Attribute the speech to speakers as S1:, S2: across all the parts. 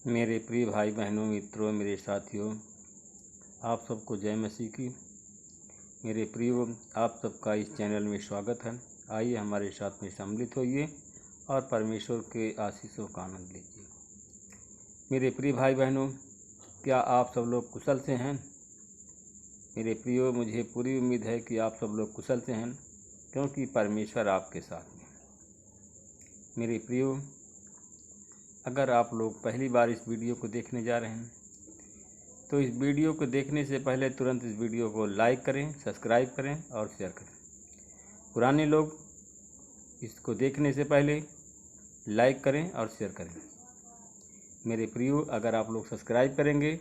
S1: मेरे प्रिय भाई बहनों, मित्रों, मेरे साथियों, आप सबको जय मसीह की। मेरे प्रियो, आप सबका इस चैनल में स्वागत है। आइए हमारे साथ में सम्मिलित होइए और परमेश्वर के आशीषों का आनंद लीजिए। मेरे प्रिय भाई बहनों, क्या आप सब लोग कुशल से हैं? मेरे प्रियो, मुझे पूरी उम्मीद है कि आप सब लोग कुशल से हैं, क्योंकि परमेश्वर आपके साथ में। मेरे प्रियो, अगर आप लोग पहली बार इस वीडियो को देखने जा रहे हैं तो इस वीडियो को देखने से पहले तुरंत इस वीडियो को लाइक करें, सब्सक्राइब करें और शेयर करें। पुराने लोग इसको देखने से पहले लाइक करें और शेयर करें। मेरे प्रियो, अगर आप लोग सब्सक्राइब करेंगे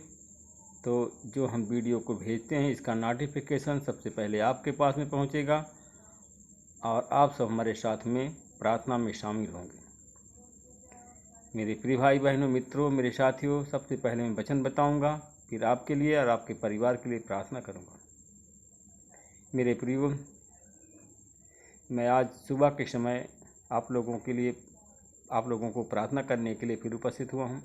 S1: तो जो हम वीडियो को भेजते हैं इसका नोटिफिकेशन सबसे पहले आपके पास में पहुंचेगा और आप सब हमारे साथ में प्रार्थना में शामिल होंगे। मेरे प्रिय भाई बहनों, मित्रों, मेरे साथियों, सबसे पहले मैं वचन बताऊंगा, फिर आपके लिए और आपके परिवार के लिए प्रार्थना करूंगा। मेरे प्रियो, मैं आज सुबह के समय आप लोगों को प्रार्थना करने के लिए फिर उपस्थित हुआ हूं।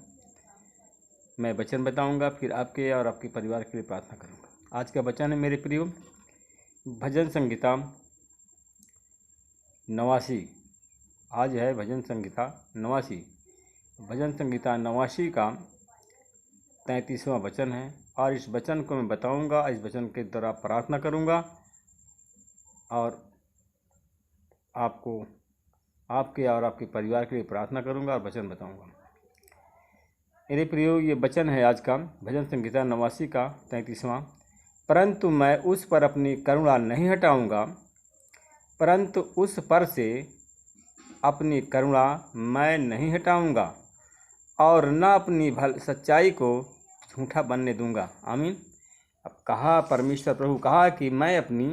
S1: मैं वचन बताऊंगा, फिर आपके और आपके परिवार के लिए प्रार्थना करूंगा। आज का वचन है मेरे प्रियो, भजन संहिता 89। आज है भजन संहिता 89। भजन संहिता 89 का 33वां वचन है और इस वचन को मैं बताऊंगा। इस वचन के द्वारा प्रार्थना करूंगा और आपके और आपके परिवार के लिए प्रार्थना करूंगा और वचन बताऊंगा। मेरे प्रियो, ये वचन है आज का भजन संहिता 89 का 33वां। परंतु मैं उस पर अपनी करुणा नहीं हटाऊंगा, परंतु उस पर से अपनी करुणा मैं नहीं हटाऊंगा और न अपनी सच्चाई को झूठा बनने दूंगा। आमीन। अब कहा परमेश्वर प्रभु कहा कि मैं अपनी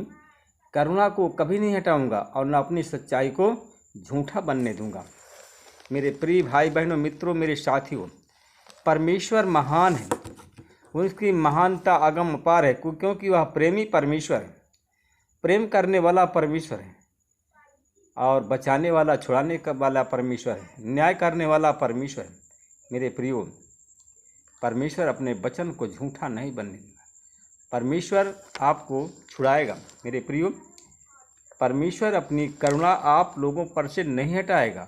S1: करुणा को कभी नहीं हटाऊंगा और न अपनी सच्चाई को झूठा बनने दूंगा। मेरे प्रिय भाई बहनों, मित्रों, मेरे साथियों, परमेश्वर महान है। उसकी महानता अगम अपार है, क्योंकि वह प्रेमी परमेश्वर है, प्रेम करने वाला परमेश्वर है और बचाने वाला, छुड़ाने वाला परमेश्वर है, न्याय करने वाला परमेश्वर है। मेरे प्रियो, परमेश्वर अपने वचन को झूठा नहीं बनने देगा। परमेश्वर आपको छुड़ाएगा। मेरे प्रियो, परमेश्वर अपनी करुणा आप लोगों पर से नहीं हटाएगा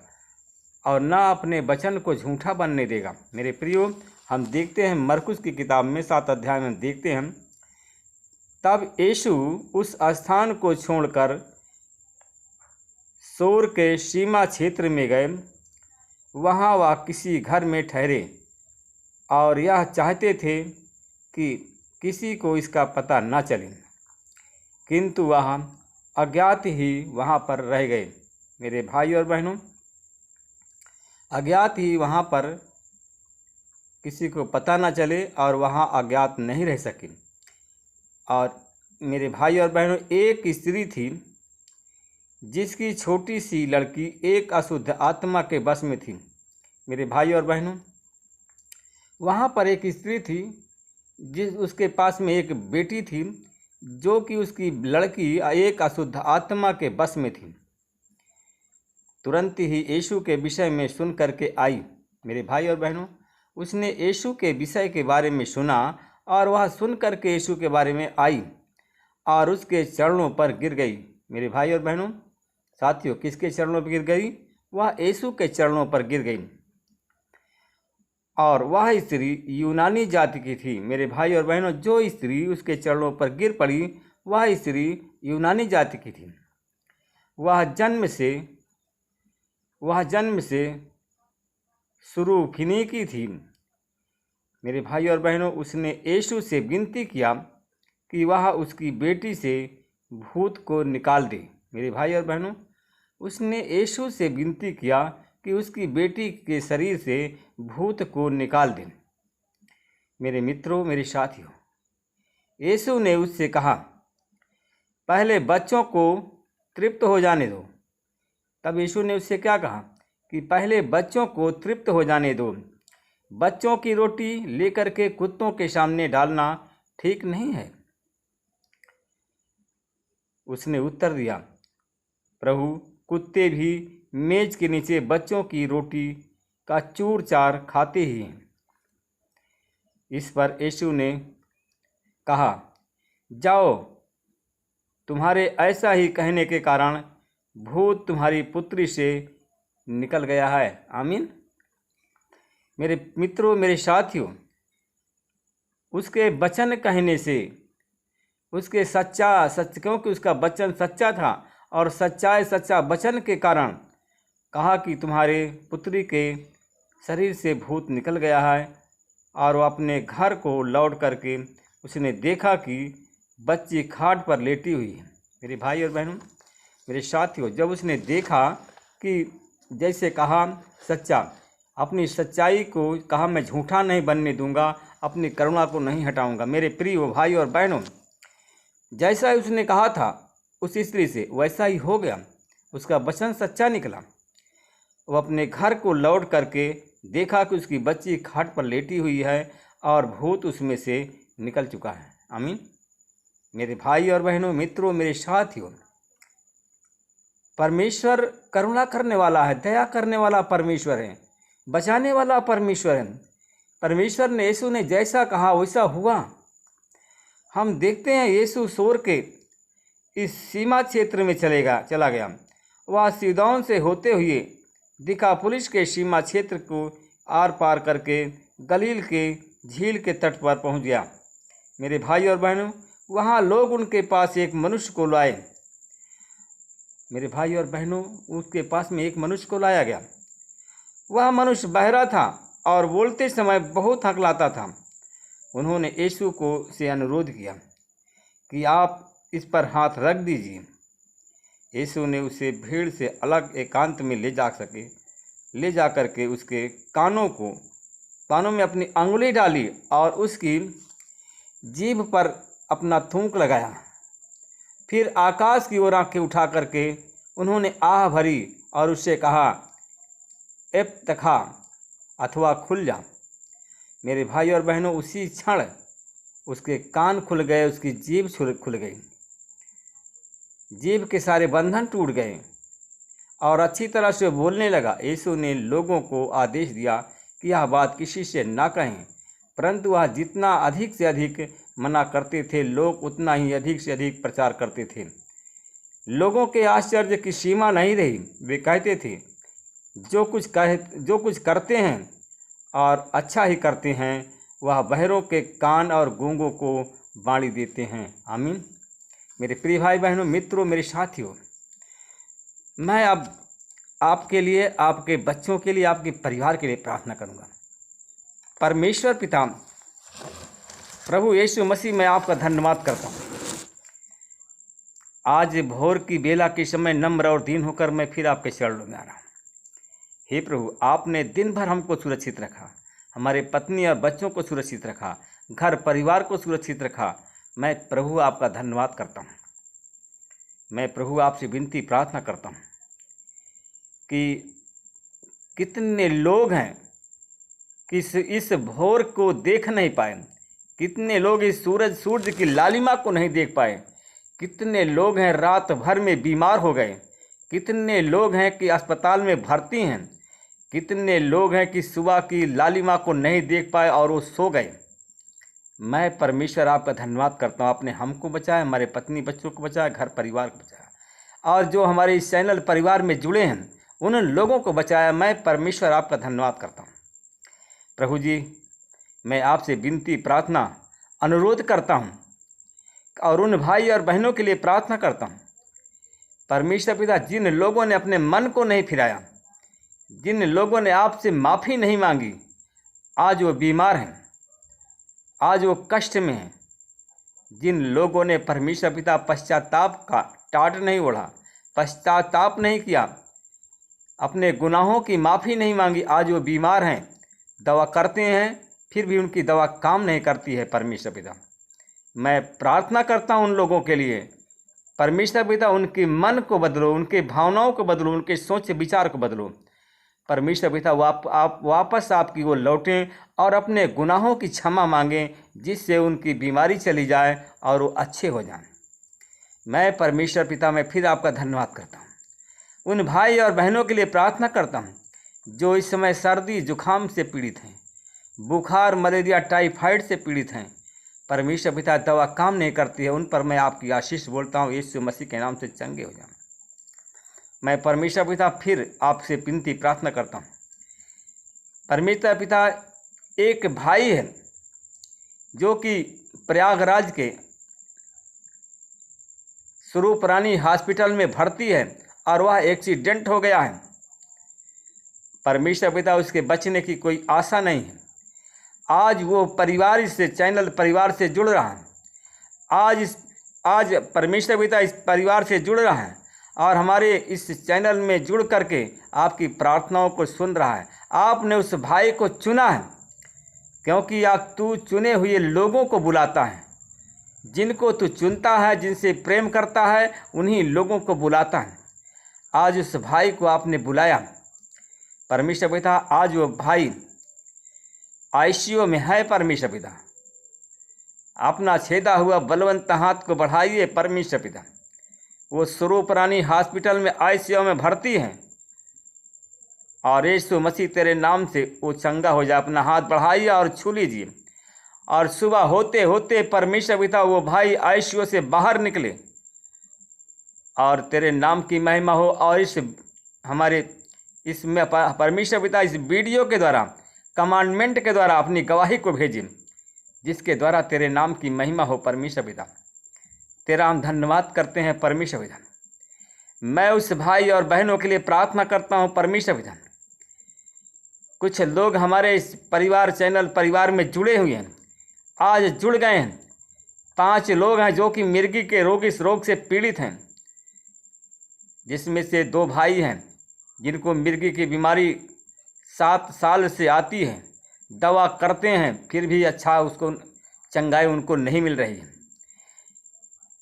S1: और ना अपने वचन को झूठा बनने देगा। मेरे प्रियो, हम देखते हैं मरकुस की किताब में 7 अध्याय में देखते हैं, तब यीशु उस स्थान को छोड़कर सोर के सीमा क्षेत्र में गए। वहाँ वह किसी घर में ठहरे और यह चाहते थे कि किसी को इसका पता न चले, किंतु वह अज्ञात ही वहाँ पर रह गए। मेरे भाई और बहनों, अज्ञात ही वहाँ पर किसी को पता न चले और वहाँ अज्ञात नहीं रह सके। और मेरे भाई और बहनों, एक स्त्री थी जिसकी छोटी सी लड़की एक अशुद्ध आत्मा के वश में थी। मेरे भाई और बहनों, वहाँ पर एक स्त्री थी उसके पास में एक बेटी थी जो कि उसकी लड़की एक अशुद्ध आत्मा के वश में थी। तुरंत ही यीशु के विषय में सुन करके आई। मेरे भाई और बहनों, उसने यीशु के विषय के बारे में सुना और वह सुन करके यीशु के बारे में आई और उसके चरणों पर गिर गई। मेरे भाई और बहनों, साथियों, किसके चरणों पर गिर गई? वह यीशु के चरणों पर गिर गई और वह स्त्री यूनानी जाति की थी। मेरे भाई और बहनों, जो स्त्री उसके चरणों पर गिर पड़ी वह स्त्री यूनानी जाति की थी। वह जन्म से सुरूफिनी थी। मेरे भाई और बहनों, उसने यीशु से विनती किया कि वह उसकी बेटी से भूत को निकाल दे। मेरे भाई और बहनों, उसने यीशु से विनती किया कि उसकी बेटी के शरीर से भूत को निकाल दें। मेरे मित्रों, मेरे साथियों, यीशु ने उससे कहा, पहले बच्चों को तृप्त हो जाने दो। तब यीशु ने उससे क्या कहा कि पहले बच्चों को तृप्त हो जाने दो। बच्चों की रोटी लेकर के कुत्तों के सामने डालना ठीक नहीं है। उसने उत्तर दिया, प्रभु, कुत्ते भी मेज के नीचे बच्चों की रोटी का चूर चार खाते ही हैं। इस पर यीशु ने कहा, जाओ, तुम्हारे ऐसा ही कहने के कारण भूत तुम्हारी पुत्री से निकल गया है। आमीन। मेरे मित्रों, मेरे साथियों, उसके वचन कहने से, उसके क्योंकि उसका वचन सच्चा था और सच्चा वचन के कारण कहा कि तुम्हारे पुत्री के शरीर से भूत निकल गया है। और वो अपने घर को लौट करके उसने देखा कि बच्ची खाट पर लेटी हुई है। मेरे भाई और बहनों, मेरे साथियों, जब उसने देखा कि जैसे कहा सच्चा, अपनी सच्चाई को कहा, मैं झूठा नहीं बनने दूंगा, अपनी करुणा को नहीं हटाऊंगा। मेरे प्रिय भाई और बहनों, जैसा ही उसने कहा था उस स्त्री से, वैसा ही हो गया। उसका वचन सच्चा निकला। वो अपने घर को लौट करके देखा कि उसकी बच्ची खाट पर लेटी हुई है और भूत उसमें से निकल चुका है। आमीन। मेरे भाई और बहनों, मित्रों, मेरे साथियों, परमेश्वर करुणा करने वाला है, दया करने वाला परमेश्वर है, बचाने वाला परमेश्वर है। परमेश्वर ने, यीशु ने जैसा कहा वैसा हुआ। हम देखते हैं यीशु सोर के इस सीमा क्षेत्र में चला गया। वह सीदोन से होते हुए दिकापुलिस के सीमा क्षेत्र को आर पार करके गलील के झील के तट पर पहुंच गया। मेरे भाई और बहनों, वहां लोग उनके पास एक मनुष्य को लाए। मेरे भाई और बहनों, उसके पास में एक मनुष्य को लाया गया। वह मनुष्य बहरा था और बोलते समय बहुत हकलाता था। उन्होंने यीशु को से अनुरोध किया कि आप इस पर हाथ रख दीजिए। यीशु ने उसे भीड़ से अलग एकांत में ले जा करके उसके कानों में अपनी अंगुली डाली और उसकी जीभ पर अपना थूक लगाया। फिर आकाश की ओर आंखें उठा करके उन्होंने आह भरी और उससे कहा, एफ्तखा, अथवा खुल जा। मेरे भाई और बहनों, उसी क्षण उसके कान खुल गए, उसकी जीभ खुल गई, जीभ के सारे बंधन टूट गए और अच्छी तरह से बोलने लगा। यीशु ने लोगों को आदेश दिया कि यह बात किसी से ना कहें, परंतु वह जितना अधिक से अधिक मना करते थे, लोग उतना ही अधिक से अधिक प्रचार करते थे। लोगों के आश्चर्य की सीमा नहीं रही। वे कहते थे, जो कुछ करते हैं और अच्छा ही करते हैं, वह बहरों के कान और गूंगों को बाणी देते हैं। आमीन। मेरे प्रिय भाई बहनों, मित्रों, मेरे साथियों, मैं अब आपके लिए, आपके बच्चों के लिए, आपके परिवार के लिए प्रार्थना करूंगा। परमेश्वर पिता, प्रभु यीशु मसीह, मैं आपका धन्यवाद करता हूँ। आज भोर की बेला के समय नम्र और दीन होकर मैं फिर आपके चरणों में आ रहा हूँ। हे प्रभु, आपने दिन भर हमको सुरक्षित रखा, हमारे पत्नी और बच्चों को सुरक्षित रखा, घर परिवार को सुरक्षित रखा। मैं प्रभु आपका धन्यवाद करता हूँ। मैं प्रभु आपसे विनती प्रार्थना करता हूँ कि कितने लोग हैं कि इस भोर को देख नहीं पाए, कितने लोग इस सूरज की लालिमा को नहीं देख पाए, कितने लोग हैं रात भर में बीमार हो गए, कितने लोग हैं कि अस्पताल में भर्ती हैं, कितने लोग हैं कि सुबह की लालिमा को नहीं देख पाए और वो सो गए। मैं परमेश्वर आपका धन्यवाद करता हूँ, आपने हमको बचाया, हमारे पत्नी बच्चों को बचाया, घर परिवार को बचाया, और जो हमारे इस चैनल परिवार में जुड़े हैं उन लोगों को बचाया। मैं परमेश्वर आपका धन्यवाद करता हूँ। प्रभु जी, मैं आपसे विनती प्रार्थना अनुरोध करता हूँ और उन भाई और बहनों के लिए प्रार्थना करता हूँ। परमेश्वर पिता, जिन लोगों ने अपने मन को नहीं फिराया, जिन लोगों ने आपसे माफ़ी नहीं मांगी, आज वो बीमार हैं, आज वो कष्ट में हैं, जिन लोगों ने परमेश्वर पिता पश्चाताप का टाट नहीं ओढ़ा, पश्चाताप नहीं किया, अपने गुनाहों की माफ़ी नहीं मांगी, आज वो बीमार हैं, दवा करते हैं फिर भी उनकी दवा काम नहीं करती है। परमेश्वर पिता, मैं प्रार्थना करता हूँ उन लोगों के लिए। परमेश्वर पिता, उनके मन को बदलो, उनके भावनाओं को बदलो, उनके सोच विचार को बदलो। परमेश्वर पिता, आप वापस आपकी ओर लौटें और अपने गुनाहों की क्षमा मांगें, जिससे उनकी बीमारी चली जाए और वो अच्छे हो जाएं। मैं परमेश्वर पिता, मैं फिर आपका धन्यवाद करता हूँ। उन भाई और बहनों के लिए प्रार्थना करता हूँ जो इस समय सर्दी जुकाम से पीड़ित हैं। बुखार, मलेरिया, टाइफाइड से पीड़ित हैं, परमेश्वर पिता दवा काम नहीं करती है, उन पर मैं आपकी आशीष बोलता हूँ, यीशु मसीह के नाम से चंगे हो जाएं। मैं परमेश्वर पिता फिर आपसे विनती प्रार्थना करता हूँ। परमेश्वर पिता एक भाई है जो कि प्रयागराज के स्वरूप रानी हॉस्पिटल में भर्ती है और वह एक्सीडेंट हो गया है। परमेश्वर पिता उसके बचने की कोई आशा नहीं है। आज वो परिवार से चैनल परिवार से जुड़ रहा है। आज परमेश्वर पिता इस परिवार से जुड़ रहा है और हमारे इस चैनल में जुड़ करके आपकी प्रार्थनाओं को सुन रहा है। आपने उस भाई को चुना है क्योंकि आप तू चुने हुए लोगों को बुलाता है। जिनको तू चुनता है, जिनसे प्रेम करता है, उन्हीं लोगों को बुलाता है। आज उस भाई को आपने बुलाया। परमेश्वर पिता आज वो भाई आईसीयू में है। परमेश्वर पिता अपना छेदा हुआ बलवंत हाथ को बढ़ाइए। परमेश्वर पिता वो स्वरूप रानी हॉस्पिटल में आईसीयू में भर्ती है और यीशु मसीह तेरे नाम से वो चंगा हो जाए। अपना हाथ बढ़ाइए और छू लीजिए और सुबह होते होते परमेश्वर पिता वो भाई आईसीयू से बाहर निकले और तेरे नाम की महिमा हो। और इसमें परमेश्वर पिता इस वीडियो के द्वारा, कमांडमेंट के द्वारा अपनी गवाही को भेजिए, जिसके द्वारा तेरे नाम की महिमा हो। परमेश्वर पिता तेरा हम धन्यवाद करते हैं। परमेश्वर पिता मैं उस भाई और बहनों के लिए प्रार्थना करता हूँ। परमेश्वर पिता कुछ लोग हमारे इस परिवार चैनल परिवार में जुड़े हुए हैं, आज जुड़ गए हैं। 5 लोग हैं जो कि मिर्गी के इस रोग से पीड़ित हैं, जिसमें से 2 भाई हैं जिनको मिर्गी की बीमारी 7 साल से आती है। दवा करते हैं फिर भी अच्छा उसको चंगाई उनको नहीं मिल रही है।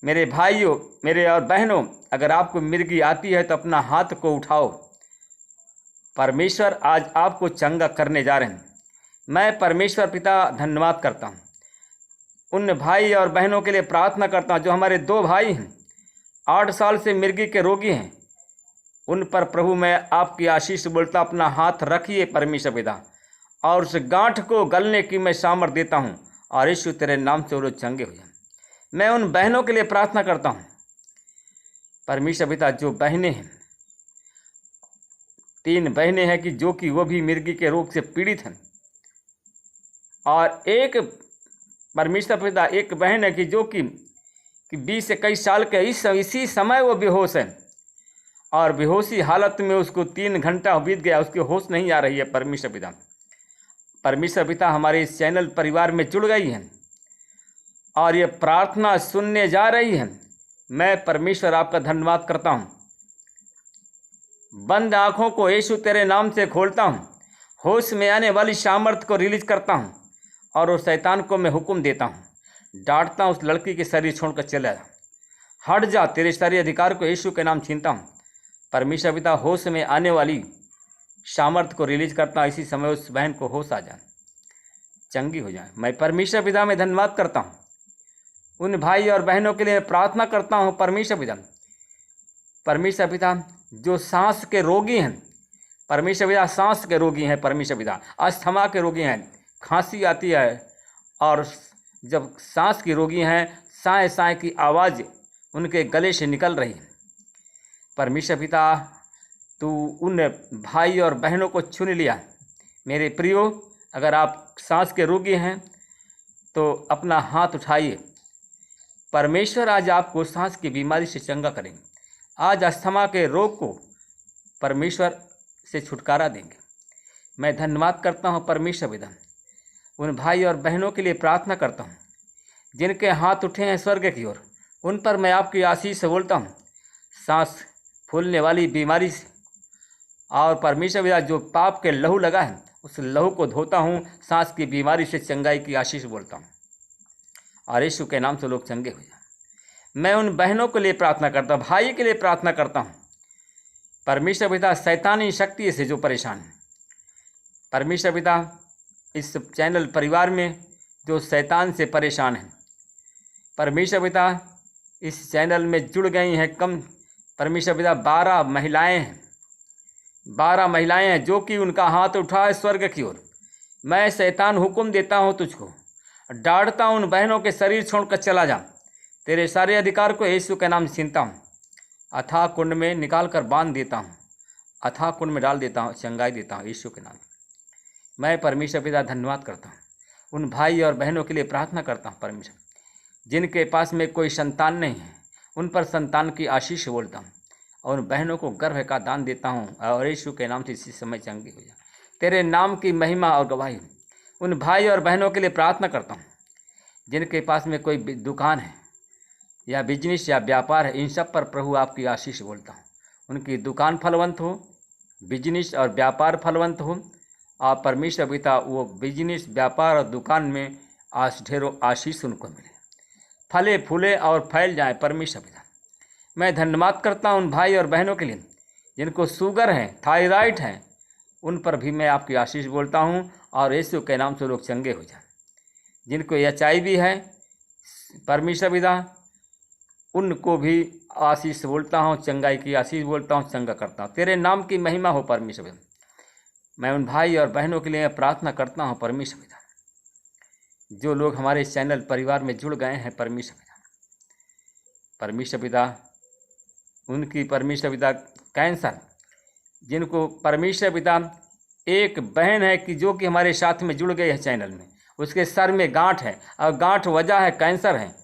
S1: मेरे भाइयों, मेरे और बहनों, अगर आपको मिर्गी आती है तो अपना हाथ को उठाओ। परमेश्वर आज आपको चंगा करने जा रहे हैं। मैं परमेश्वर पिता धन्यवाद करता हूँ। उन भाई और बहनों के लिए प्रार्थना करता हूँ जो हमारे 2 भाई हैं, 8 साल से मिर्गी के रोगी हैं। उन पर प्रभु मैं आपकी आशीष बोलता, अपना हाथ रखिए परमेश्वर पिता, और उस गांठ को गलने की मैं सामर्थ देता हूँ और यीशु तेरे नाम से वो लोग चंगे हो जाए। मैं उन बहनों के लिए प्रार्थना करता हूँ परमेश्वर पिता, जो बहनें हैं, 3 बहनें हैं कि जो कि वो भी मिर्गी के रोग से पीड़ित हैं, और एक परमेश्वर पिता एक बहन है कि जो कि 20 से कई साल के इसी समय वो बेहोश है और बेहोशी हालत में उसको 3 घंटा बीत गया, उसकी होश नहीं आ रही है। परमेश्वर पिता हमारे इस चैनल परिवार में जुड़ गई है और ये प्रार्थना सुनने जा रही है। मैं परमेश्वर आपका धन्यवाद करता हूँ। बंद आँखों को यीशु तेरे नाम से खोलता हूँ। होश में आने वाली सामर्थ को रिलीज करता हूँ और उस शैतान को मैं हुक्म देता हूँ, डांटता हूँ, उस लड़की के शरीर छोड़कर चला जा, हट जा, तेरे सारे अधिकार को यीशु के नाम छीनता हूँ। परमेश्वर पिता होश में आने वाली सामर्थ को रिलीज करता हूँ। इसी समय उस बहन को होश आ जाए, चंगी हो जाए। मैं परमेश्वर पिता में धन्यवाद करता हूँ। उन भाई और बहनों के लिए प्रार्थना करता हूँ परमेश्वर पिता जो सांस के रोगी हैं, परमेश्वर पिता सांस के रोगी हैं, परमेश्वर पिता अस्थमा के रोगी हैं, खांसी आती है और जब सांस की रोगी हैं, साए साए की आवाज़ उनके गले से निकल रही है। परमेश्वर पिता तू उन भाई और बहनों को चुन लिया। मेरे प्रियो, अगर आप सांस के रोगी हैं तो अपना हाथ उठाइए। परमेश्वर आज आपको सांस की बीमारी से चंगा करेंगे। आज अस्थमा के रोग को परमेश्वर से छुटकारा देंगे। मैं धन्यवाद करता हूँ परमेश्वर पिता। उन भाई और बहनों के लिए प्रार्थना करता हूँ जिनके हाथ उठे हैं स्वर्ग की ओर, उन पर मैं आपकी आशीष से बोलता हूँ, सांस फूलने वाली बीमारी से, और परमेश्वर पिता जो पाप के लहू लगा है उस लहू को धोता हूँ। सांस की बीमारी से चंगाई की आशीष बोलता हूँ और यीशु के नाम से लोग चंगे हो जाए। मैं उन बहनों के लिए प्रार्थना करता हूँ, भाई के लिए प्रार्थना करता हूँ। परमेश्वर पिता शैतानी शक्ति से जो परेशान है, परमेश्वर पिता इस चैनल परिवार में जो शैतान से परेशान हैं, परमेश्वर पिता इस चैनल में जुड़ गई हैं परमेश्वर पिता 12 महिलाएं हैं, 12 महिलाएं हैं जो कि उनका हाथ उठा है स्वर्ग की ओर। मैं शैतान हुक्म देता हूँ तुझको, डांटता हूँ उन बहनों के शरीर छोड़कर चला जा। तेरे सारे अधिकार को यीशु के नाम से छीनता हूँ, अथाह कुंड में निकाल कर बांध देता हूँ, अथाह कुंड में डाल देता हूँ, चंगाई देता हूँ यीशु के नाम। मैं परमेश्वर पिता धन्यवाद करता हूँ, उन भाई और बहनों के लिए प्रार्थना करता हूँ परमेश्वर, जिनके पास में कोई संतान नहीं है, उन पर संतान की आशीष बोलता हूँ, और उन बहनों को गर्भ का दान देता हूँ, और यीशु के नाम से इसी समय चंगी हो जाए। तेरे नाम की महिमा और गवाही। उन भाई और बहनों के लिए प्रार्थना करता हूँ, जिनके पास में कोई दुकान है या बिजनेस या व्यापार है, इन सब पर प्रभु आपकी आशीष बोलता हूँ। उनकी दुकान फलवंत हो, बिजनेस और व्यापार फलवंत हो, और परमेश्वर पिता वो बिजनेस व्यापार और दुकान में ढेरों आशीष उनको मिले, फले फूले और फैल जाए। परमेश्वर पिता मैं धन्यवाद करता हूँ उन भाई और बहनों के लिए जिनको शुगर है, थायराइड है, उन पर भी मैं आपकी आशीष बोलता हूँ, और यीशु के नाम से लोग चंगे हो जाए। जिनको HIV है, परमेश्वर पिता उनको भी आशीष बोलता हूँ, चंगाई की आशीष बोलता हूँ, चंगा करता हूँ। तेरे नाम की महिमा हो परमेश्वर पिता। मैं उन भाई और बहनों के लिए प्रार्थना करता हूँ परमेश्वर पिता, जो लोग हमारे इस चैनल परिवार में जुड़ गए हैं परमेश्वर पिता। परमेश्वर पिता उनकी परमेश्वर पिता कैंसर, जिनको परमेश्वर पिता एक बहन है कि जो कि हमारे साथ में जुड़ गए हैं चैनल में, उसके सर में गांठ है और गांठ वजह है कैंसर है।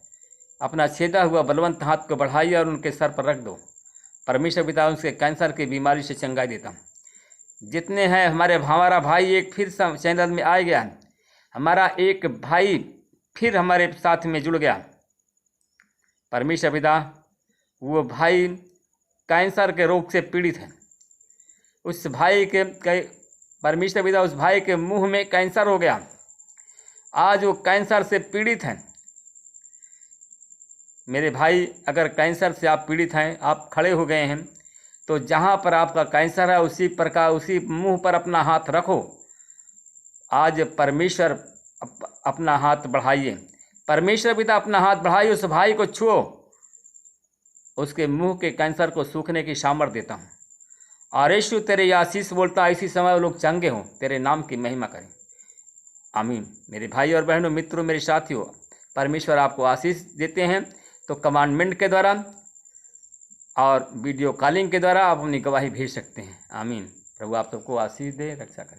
S1: अपना छेदा हुआ बलवंत हाथ को बढ़ाइए और उनके सर पर रख दो। परमेश्वर पिता उसके कैंसर की बीमारी से चंगाई देता हूँ। जितने हैं हमारा भाई एक फिर चैनल में आ गया, हमारा एक भाई फिर हमारे साथ में जुड़ गया। परमेश्वर पिता वो भाई कैंसर के रोग से पीड़ित है, उस भाई के परमेश्वर पिता उस भाई के मुंह में कैंसर हो गया, आज वो कैंसर से पीड़ित हैं। मेरे भाई अगर कैंसर से आप पीड़ित हैं, आप खड़े हो गए हैं, तो जहाँ पर आपका कैंसर है उसी प्रकार उसी मुंह पर अपना हाथ रखो। आज परमेश्वर अपना हाथ बढ़ाइए, परमेश्वर पिता अपना हाथ बढ़ाइए, उस भाई को छुओ, उसके मुंह के कैंसर को सूखने की सामर्थ देता हूँ। और यीशु तेरे आशीष बोलता है, इसी समय वो लोग चंगे हों, तेरे नाम की महिमा करें। आमीन। मेरे भाई और बहनों, मित्रों, मेरे साथियों, परमेश्वर आपको आशीष देते हैं, तो कमांडमेंट के द्वारा और वीडियो कॉलिंग के द्वारा आप अपनी गवाही भेज सकते हैं। आमीन। प्रभु आप सबको आशीष दे, रक्षा करें।